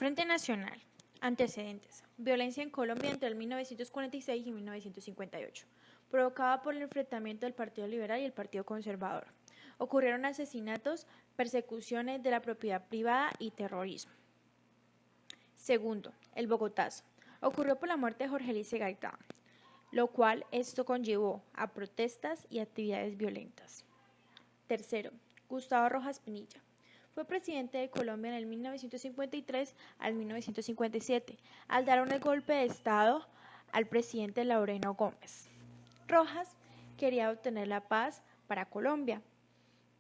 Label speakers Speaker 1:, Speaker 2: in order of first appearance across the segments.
Speaker 1: Frente Nacional. Antecedentes. Violencia en Colombia entre el 1946 y 1958, provocada por el enfrentamiento del Partido Liberal y el Partido Conservador. Ocurrieron asesinatos, persecuciones de la propiedad privada y terrorismo. Segundo, el Bogotazo. Ocurrió por la muerte de Jorge Eliezer Gaitán, lo cual esto conllevó a protestas y actividades violentas. Tercero, Gustavo Rojas Pinilla. Fue presidente de Colombia en el 1953 al 1957, al dar un golpe de Estado al presidente Laureano Gómez. Rojas quería obtener la paz para Colombia,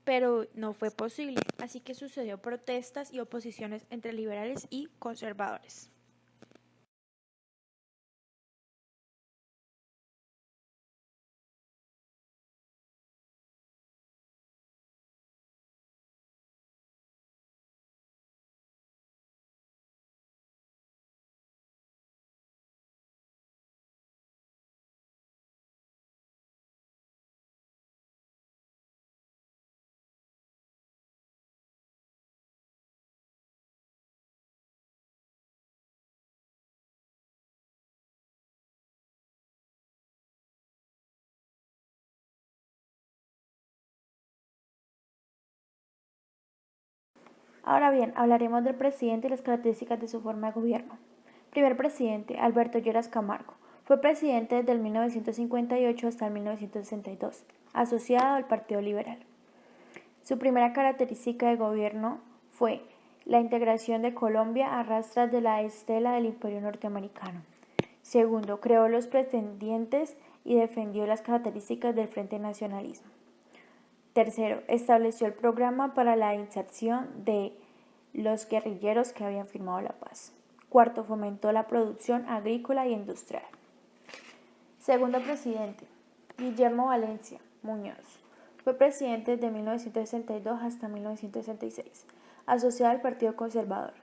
Speaker 1: pero no fue posible, así que sucedió protestas y oposiciones entre liberales y conservadores.
Speaker 2: Ahora bien, hablaremos del presidente y las características de su forma de gobierno. Primer presidente, Alberto Lleras Camargo. Fue presidente desde el 1958 hasta el 1962, asociado al Partido Liberal. Su primera característica de gobierno fue la integración de Colombia a rastras de la estela del Imperio norteamericano. Segundo, creó los pretendientes y defendió las características del Frente Nacionalismo. Tercero, estableció el programa para la inserción de los guerrilleros que habían firmado la paz. Cuarto, fomentó la producción agrícola y industrial. Segundo presidente, Guillermo Valencia Muñoz. Fue presidente desde 1962 hasta 1966, asociado al Partido Conservador.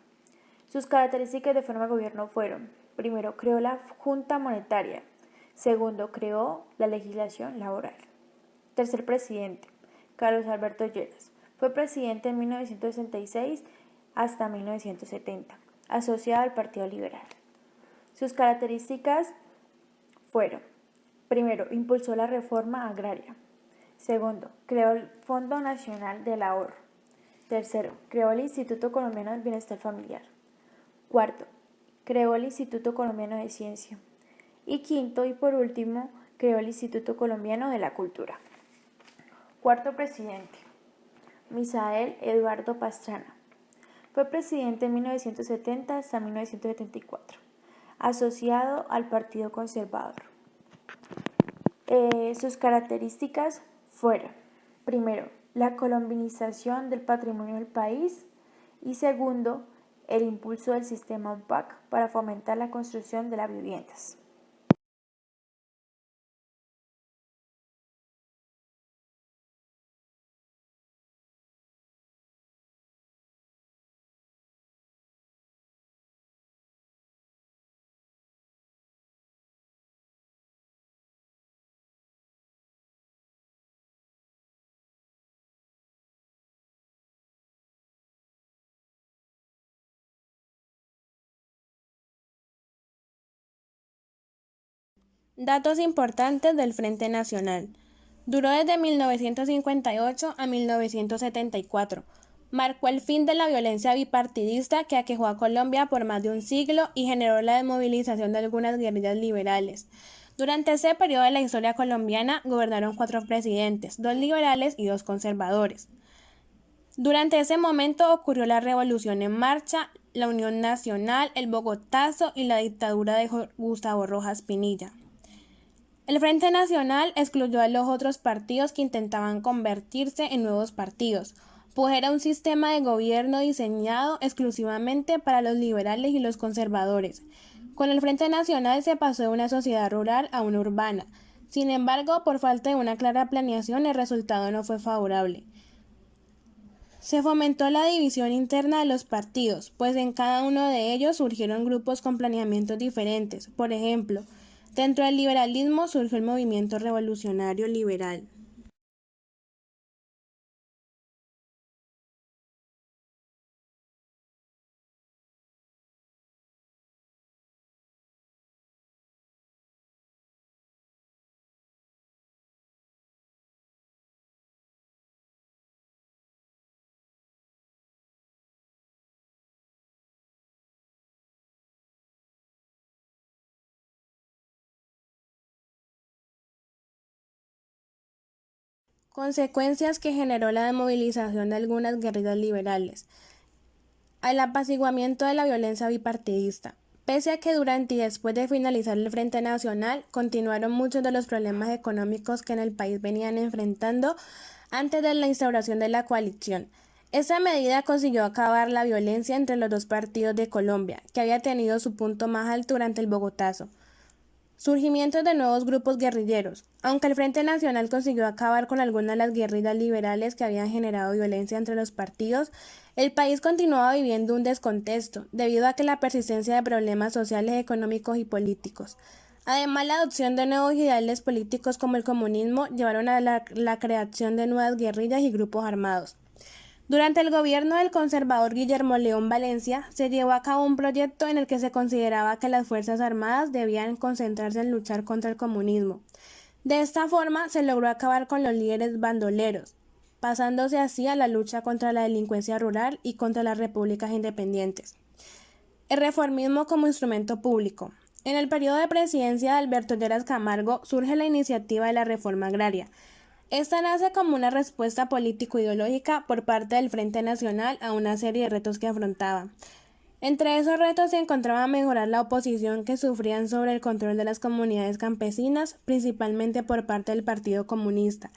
Speaker 2: Sus características de forma de gobierno fueron: primero, creó la Junta Monetaria. Segundo, creó la legislación laboral. Tercer presidente, Carlos Alberto Lleras. Fue presidente en 1966 hasta 1970, asociado al Partido Liberal. Sus características fueron: primero, impulsó la reforma agraria. Segundo, creó el Fondo Nacional del Ahorro. Tercero, creó el Instituto Colombiano del Bienestar Familiar. Cuarto, creó el Instituto Colombiano de Ciencia. Y quinto y por último, creó el Instituto Colombiano de la Cultura. Cuarto presidente, Misael Eduardo Pastrana. Fue presidente en 1970 hasta 1974, asociado al Partido Conservador. Sus características fueron: primero, la colombianización del patrimonio del país, y segundo, el impulso del sistema UPAC para fomentar la construcción de las viviendas.
Speaker 3: Datos importantes del Frente Nacional. Duró desde 1958 a 1974. Marcó el fin de la violencia bipartidista que aquejó a Colombia por más de un siglo y generó la desmovilización de algunas guerrillas liberales. Durante ese periodo de la historia colombiana gobernaron 4 presidentes, 2 liberales y 2 conservadores. Durante ese momento ocurrió la Revolución en Marcha, la Unión Nacional, el Bogotazo y la dictadura de Gustavo Rojas Pinilla. El Frente Nacional excluyó a los otros partidos que intentaban convertirse en nuevos partidos, pues era un sistema de gobierno diseñado exclusivamente para los liberales y los conservadores. Con el Frente Nacional se pasó de una sociedad rural a una urbana. Sin embargo, por falta de una clara planeación, el resultado no fue favorable. Se fomentó la división interna de los partidos, pues en cada uno de ellos surgieron grupos con planeamientos diferentes. Por ejemplo, dentro del liberalismo surgió el movimiento revolucionario liberal. consecuencias que generó la desmovilización de algunas guerrillas liberales, al apaciguamiento de la violencia bipartidista. Pese a que durante y después de finalizar el Frente Nacional, continuaron muchos de los problemas económicos que en el país venían enfrentando antes de la instauración de la coalición. Esta medida consiguió acabar la violencia entre los dos partidos de Colombia, que había tenido su punto más alto durante el Bogotazo. Surgimiento de nuevos grupos guerrilleros. Aunque el Frente Nacional consiguió acabar con algunas de las guerrillas liberales que habían generado violencia entre los partidos, el país continuaba viviendo un descontexto, debido a que la persistencia de problemas sociales, económicos y políticos. Además, la adopción de nuevos ideales políticos como el comunismo llevaron a la creación de nuevas guerrillas y grupos armados. Durante el gobierno del conservador Guillermo León Valencia, se llevó a cabo un proyecto en el que se consideraba que las Fuerzas Armadas debían concentrarse en luchar contra el comunismo. De esta forma, se logró acabar con los líderes bandoleros, pasándose así a la lucha contra la delincuencia rural y contra las repúblicas independientes. El reformismo como instrumento público. En el periodo de presidencia de Alberto Lleras Camargo surge la iniciativa de la reforma agraria. Esta nace como una respuesta político-ideológica por parte del Frente Nacional a una serie de retos que afrontaba. Entre esos retos se encontraba mejorar la oposición que sufrían sobre el control de las comunidades campesinas, principalmente por parte del Partido Comunista,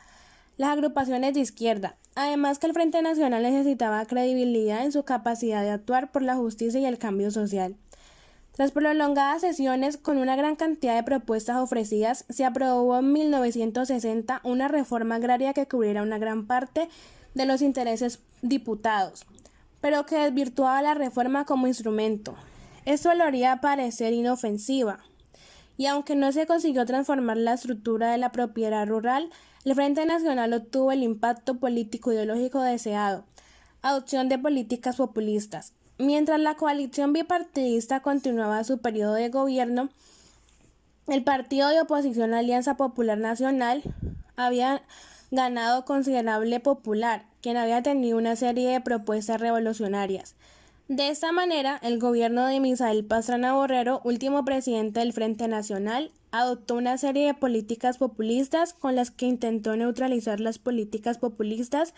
Speaker 3: las agrupaciones de izquierda, además que el Frente Nacional necesitaba credibilidad en su capacidad de actuar por la justicia y el cambio social. Tras prolongadas sesiones con una gran cantidad de propuestas ofrecidas, se aprobó en 1960 una reforma agraria que cubriera una gran parte de los intereses diputados, pero que desvirtuaba la reforma como instrumento. Esto lo haría parecer inofensiva, y aunque no se consiguió transformar la estructura de la propiedad rural, el Frente Nacional obtuvo el impacto político-ideológico deseado, adopción de políticas populistas. Mientras la coalición bipartidista continuaba su periodo de gobierno, el partido de oposición Alianza Popular Nacional había ganado considerable popular, quien había tenido una serie de propuestas revolucionarias. De esta manera, el gobierno de Misael Pastrana Borrero, último presidente del Frente Nacional, adoptó una serie de políticas populistas con las que intentó neutralizar las políticas populistas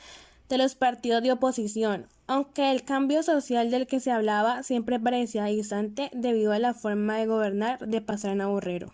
Speaker 3: de los partidos de oposición, aunque el cambio social del que se hablaba siempre parecía distante debido a la forma de gobernar de Pastrana Borrero.